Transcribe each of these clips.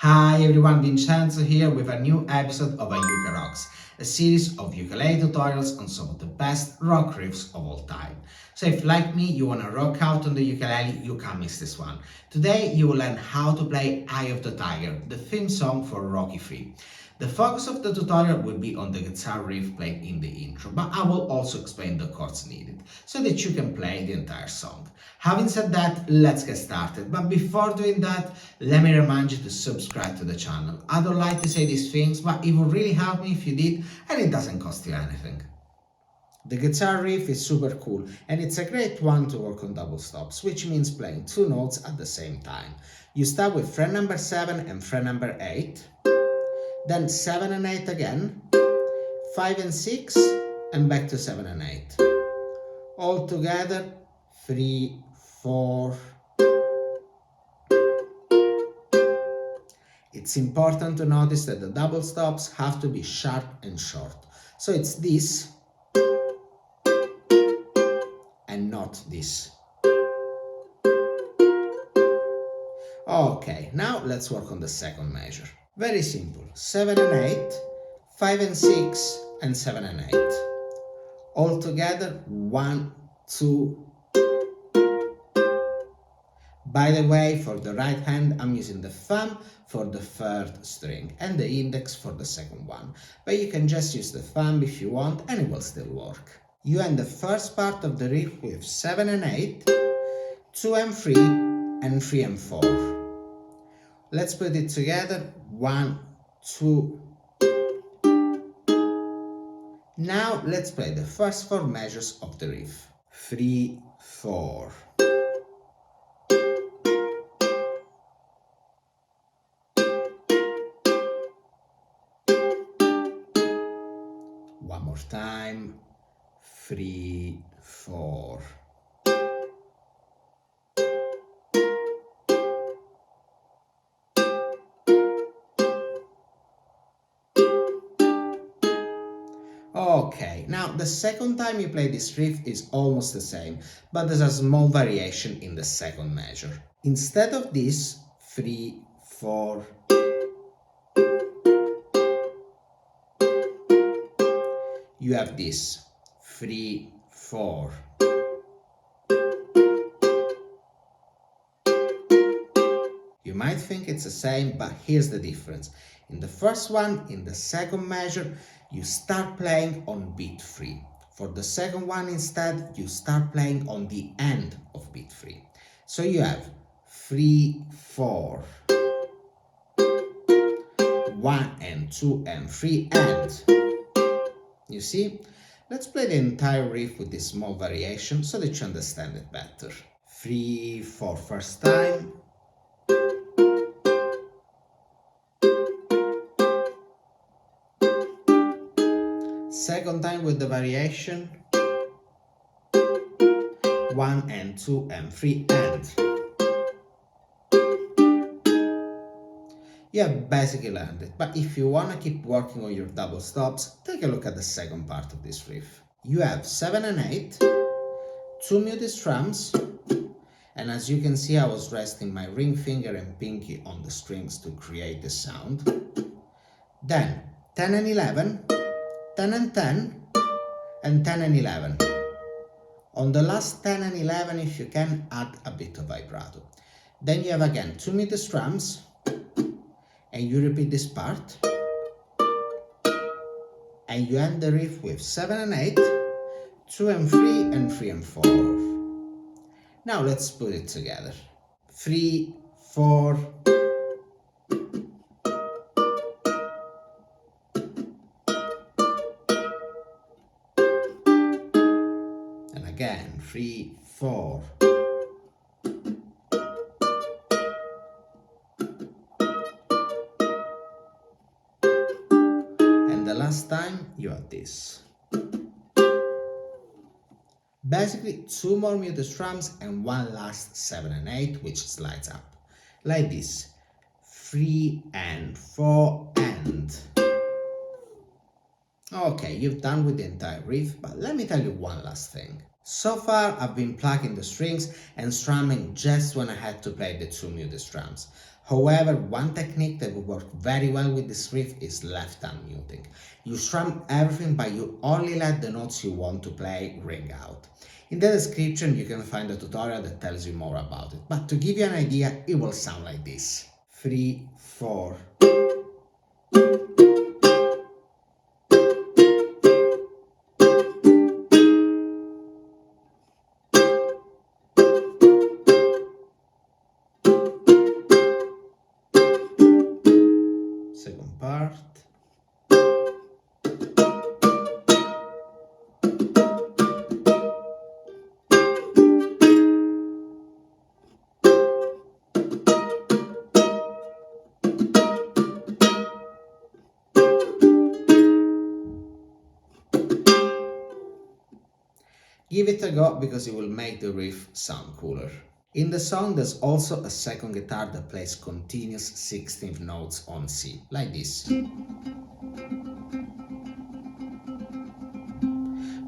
Hi everyone, Vincenzo here with a new episode of ukerocks, a series of ukulele tutorials on some of the best rock riffs of all time. So if like me you wanna rock out on the ukulele, you can't miss this one. Today you will learn how to play Eye of the Tiger, the theme song for Rocky III. The focus of the tutorial will be on the guitar riff played in the intro, but I will also explain the chords needed, so that you can play the entire song. Having said that, let's get started, but before doing that, let me remind you to subscribe to the channel. I don't like to say these things, but it would really help me if you did, and it doesn't cost you anything. The guitar riff is super cool, and it's a great one to work on double stops, which means playing two notes at the same time. You start with fret number 7 and fret number 8, then 7 and 8 again, 5 and 6, and back to 7 and 8. All together, 3, 4. It's important to notice that the double stops have to be sharp and short. So it's this and not this. Okay, now let's work on the second measure. Very simple. 7 and 8, 5 and 6, and 7 and 8. All together, 1, 2. By the way, for the right hand, I'm using the thumb for the third string and the index for the second one. But you can just use the thumb if you want and it will still work. You end the first part of the riff with 7 and 8, 2 and 3, and 3 and 4. Let's put it together. 1, 2. Now let's play the first 4 measures of the riff. 3, 4. One more time. 3, 4. Okay, now the second time you play this riff is almost the same, but there's a small variation in the second measure. Instead of this 3, 4, you have this 3, 4. You might think it's the same, but here's the difference. In the first one, in the second measure, you start playing on beat 3. For the second one instead, you start playing on the end of beat 3. So you have 3, 4, 1 and 2 and 3 and. You see? Let's play the entire riff with this small variation so that you understand it better. 3, 4 first time. Second time with the variation. 1 and 2 and 3 and. You have basically learned it, but if you want to keep working on your double stops, take a look at the second part of this riff. You have 7 and 8, 2 muted strums, and as you can see I was resting my ring finger and pinky on the strings to create the sound. Then 10 and 11, 10 and 10, and 10 and 11. On the last 10 and 11, if you can, add a bit of vibrato. Then you have again 2 muted strums, and you repeat this part, and you end the riff with 7 and 8, 2 and 3, and 3 and 4. Now let's put it together. 3, 4, and again 3, 4. Last time you have this. Basically 2 more muted strums and 1 last 7 and 8 which slides up. Like this. 3 and 4 and. Okay, you've done with the entire riff, but let me tell you one last thing. So far I've been plucking the strings and strumming just when I had to play the 2 muted strums. However, one technique that will work very well with this riff is left hand muting. You strum everything but you only let the notes you want to play ring out. In the description you can find a tutorial that tells you more about it, but to give you an idea it will sound like this. 3, 4. Second part. Give it a go because it will make the riff sound cooler. In the song there's also a second guitar that plays continuous 16th notes on C, like this.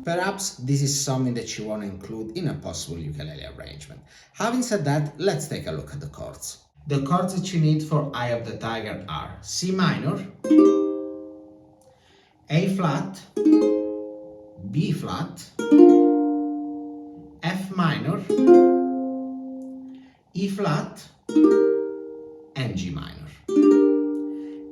Perhaps this is something that you want to include in a possible ukulele arrangement. Having said that, let's take a look at the chords. The chords that you need for Eye of the Tiger are C minor, A flat, B flat, F minor, E flat, and G minor.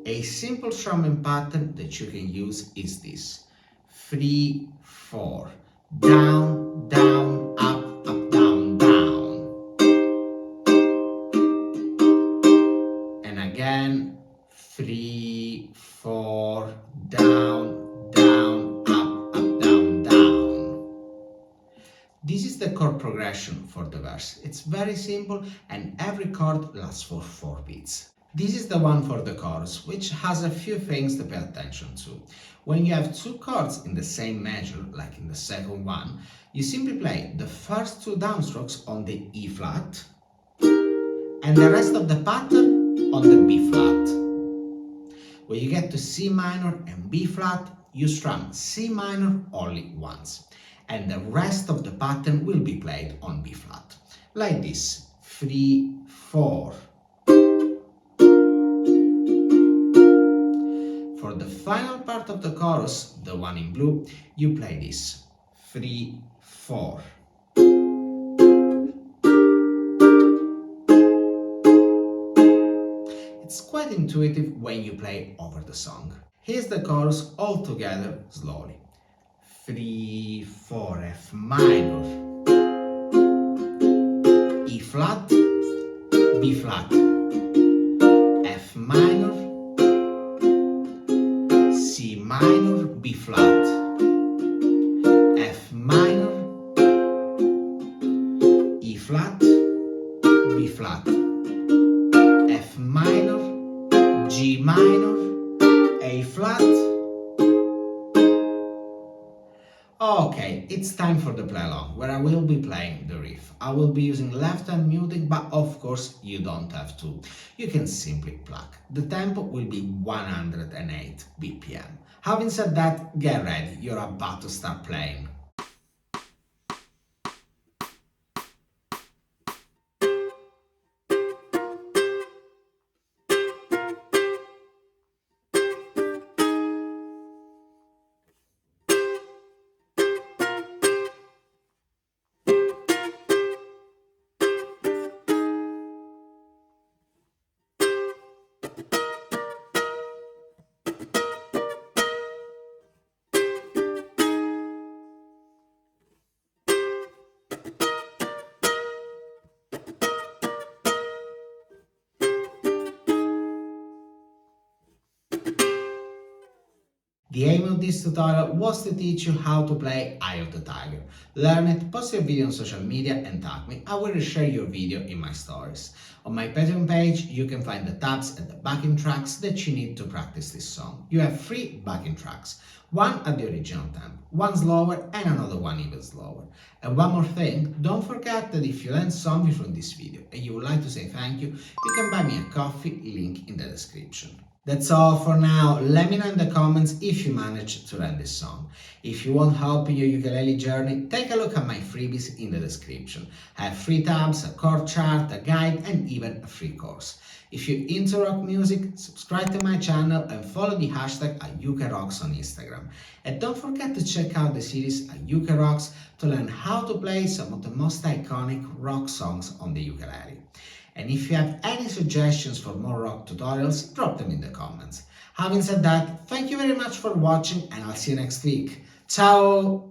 A simple strumming pattern that you can use is this: 3, 4, down, down, up, up, down, down. And again, 3, 4, down, down, up, up, down, down. This is the chord progression for the verse. It's very simple and every chord lasts for 4 beats. This is the one for the chorus, which has a few things to pay attention to. When you have 2 chords in the same measure, like in the second one, you simply play the first 2 downstrokes on the E flat and the rest of the pattern on the B flat. When you get to C minor and B flat, you strum C minor only once, and the rest of the pattern will be played on B flat, like this: 3, 4. For the final part of the chorus, the one in blue, you play this: 3, 4. It's quite intuitive when you play over the song. Here's the chorus all together slowly: 3, 4, F minor, E flat, B flat, F minor, C minor, B flat, F minor, E flat, B flat, F minor, G minor, A flat. Okay, it's time for the play along, where I will be playing the riff. I will be using left hand muting, but of course you don't have to. You can simply pluck. The tempo will be 108 BPM. Having said that, get ready, you're about to start playing. The aim of this tutorial was to teach you how to play Eye of the Tiger. Learn it, post your video on social media and tag me. I will reshare your video in my stories. On my Patreon page you can find the tabs and the backing tracks that you need to practice this song. You have 3 backing tracks, one at the original tempo, one slower and another one even slower. And one more thing, don't forget that if you learned something from this video and you would like to say thank you, you can buy me a coffee, link in the description. That's all for now. Let me know in the comments if you managed to learn this song. If you want help in your ukulele journey, take a look at my freebies in the description. I have free tabs, a chord chart, a guide, and even a free course. If you're into rock music, subscribe to my channel and follow the hashtag #ukerocks on Instagram. And don't forget to check out the series ukerocks to learn how to play some of the most iconic rock songs on the ukulele. And if you have any suggestions for more rock tutorials, drop them in the comments. Having said that, thank you very much for watching and I'll see you next week. Ciao!